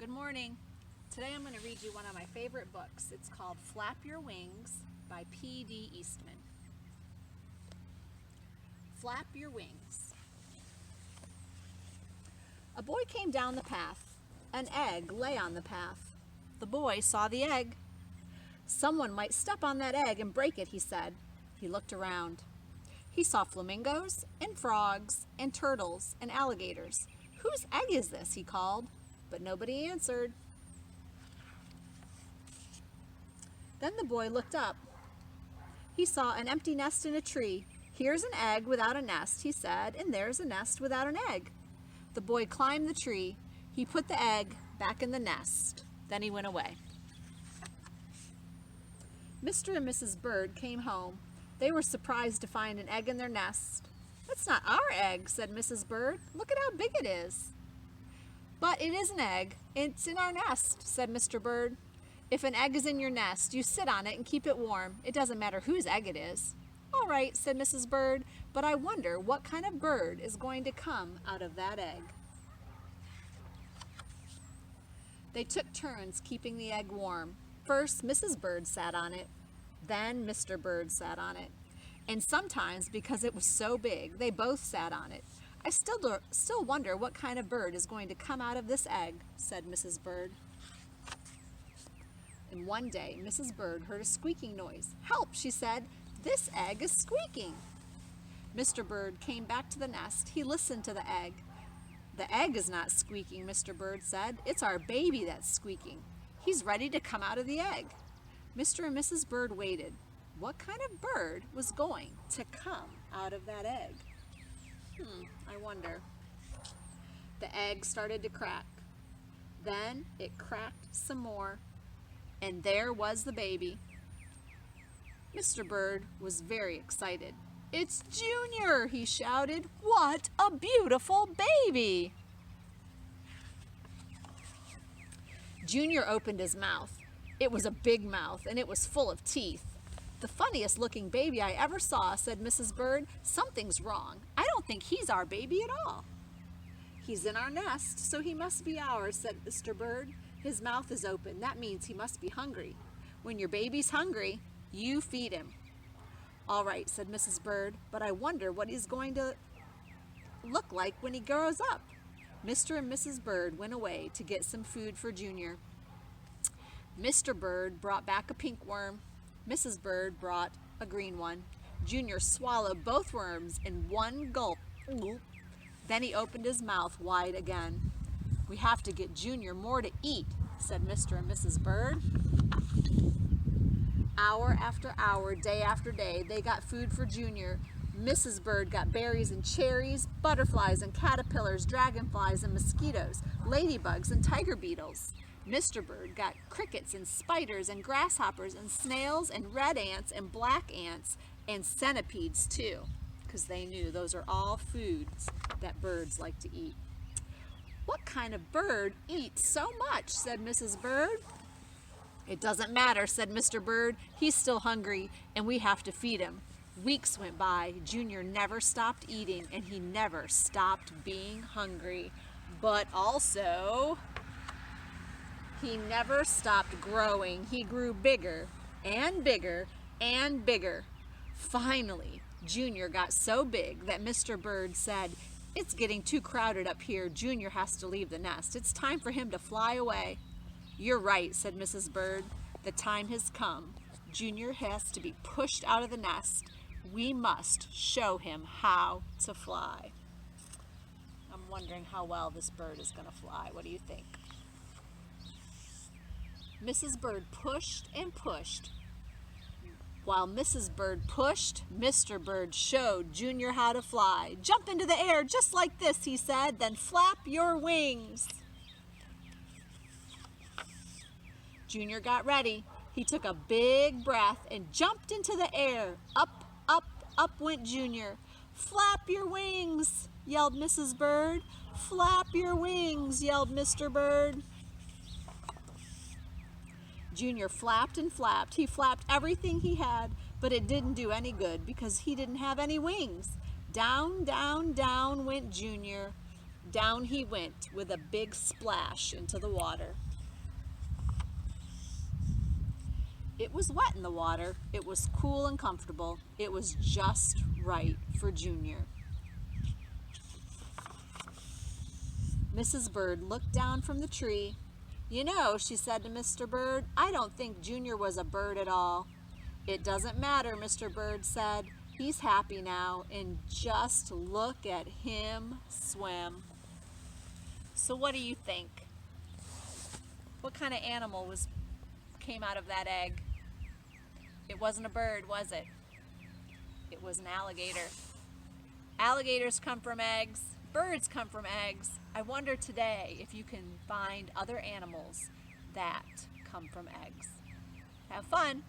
Good morning. Today I'm going to read you one of my favorite books. It's called Flap Your Wings by P.D. Eastman. Flap Your Wings. A boy came down the path. An egg lay on the path. The boy saw the egg. Someone might step on that egg and break it, he said. He looked around. He saw flamingos and frogs and turtles and alligators. Whose egg is this? He called, but nobody answered. Then the boy looked up. He saw an empty nest in a tree. Here's an egg without a nest, he said, and there's a nest without an egg. The boy climbed the tree. He put the egg back in the nest. Then he went away. Mr. and Mrs. Bird came home. They were surprised to find an egg in their nest. "That's not our egg," said Mrs. Bird. "Look at how big it is." "But it is an egg. It's in our nest," said Mr. Bird. "If an egg is in your nest, you sit on it and keep it warm. It doesn't matter whose egg it is." "All right," said Mrs. Bird, "but I wonder what kind of bird is going to come out of that egg." They took turns keeping the egg warm. First, Mrs. Bird sat on it. Then Mr. Bird sat on it. And sometimes, because it was so big, they both sat on it. "I still wonder what kind of bird is going to come out of this egg," said Mrs. Bird. And one day, Mrs. Bird heard a squeaking noise. "Help," she said, "this egg is squeaking." Mr. Bird came back to the nest. He listened to the egg. "The egg is not squeaking," Mr. Bird said. "It's our baby that's squeaking. He's ready to come out of the egg." Mr. and Mrs. Bird waited. What kind of bird was going to come out of that egg? I wonder. The egg started to crack. Then it cracked some more, and there was the baby. Mr. Bird was very excited. "It's Junior!" he shouted. "What a beautiful baby!" Junior opened his mouth. It was a big mouth, and it was full of teeth. "The funniest looking baby I ever saw," said Mrs. Bird. "Something's wrong. I don't think he's our baby at all." "He's in our nest, so he must be ours," said Mr. Bird. "His mouth is open. That means he must be hungry. When your baby's hungry, you feed him." "All right," said Mrs. Bird, "but I wonder what he's going to look like when he grows up." Mr. and Mrs. Bird went away to get some food for Junior. Mr. Bird brought back a pink worm. Mrs. Bird brought a green one. Junior swallowed both worms in one gulp. Then he opened his mouth wide again. "We have to get Junior more to eat," said Mr. and Mrs. Bird. Hour after hour, day after day, they got food for Junior. Mrs. Bird got berries and cherries, butterflies and caterpillars, dragonflies and mosquitoes, ladybugs and tiger beetles. Mr. Bird got crickets and spiders and grasshoppers and snails and red ants and black ants and centipedes too, because they knew those are all foods that birds like to eat. "What kind of bird eats so much?" said Mrs. Bird. "It doesn't matter," said Mr. Bird. "He's still hungry, and we have to feed him." Weeks went by. Junior never stopped eating, and he never stopped being hungry. But also, he never stopped growing. He grew bigger and bigger and bigger. Finally, Junior got so big that Mr. Bird said, "It's getting too crowded up here. Junior has to leave the nest. It's time for him to fly away." "You're right," said Mrs. Bird. "The time has come. Junior has to be pushed out of the nest. We must show him how to fly." I'm wondering how well this bird is going to fly. What do you think? Mrs. Bird pushed and pushed. While Mrs. Bird pushed, Mr. Bird showed Junior how to fly. "Jump into the air just like this," he said, "then flap your wings." Junior got ready. He took a big breath and jumped into the air. Up, up, up went Junior. "Flap your wings," yelled Mrs. Bird. "Flap your wings," yelled Mr. Bird. Junior flapped and flapped. He flapped everything he had, but it didn't do any good because he didn't have any wings. Down, down, down went Junior. Down he went with a big splash into the water. It was wet in the water. It was cool and comfortable. It was just right for Junior. Mrs. Bird looked down from the tree. "You know," she said to Mr. Bird, "I don't think Junior was a bird at all." "It doesn't matter," Mr. Bird said. "He's happy now, and just look at him swim." So what do you think? What kind of animal came out of that egg? It wasn't a bird, was it? It was an alligator. Alligators come from eggs. Birds come from eggs. I wonder today if you can find other animals that come from eggs. Have fun.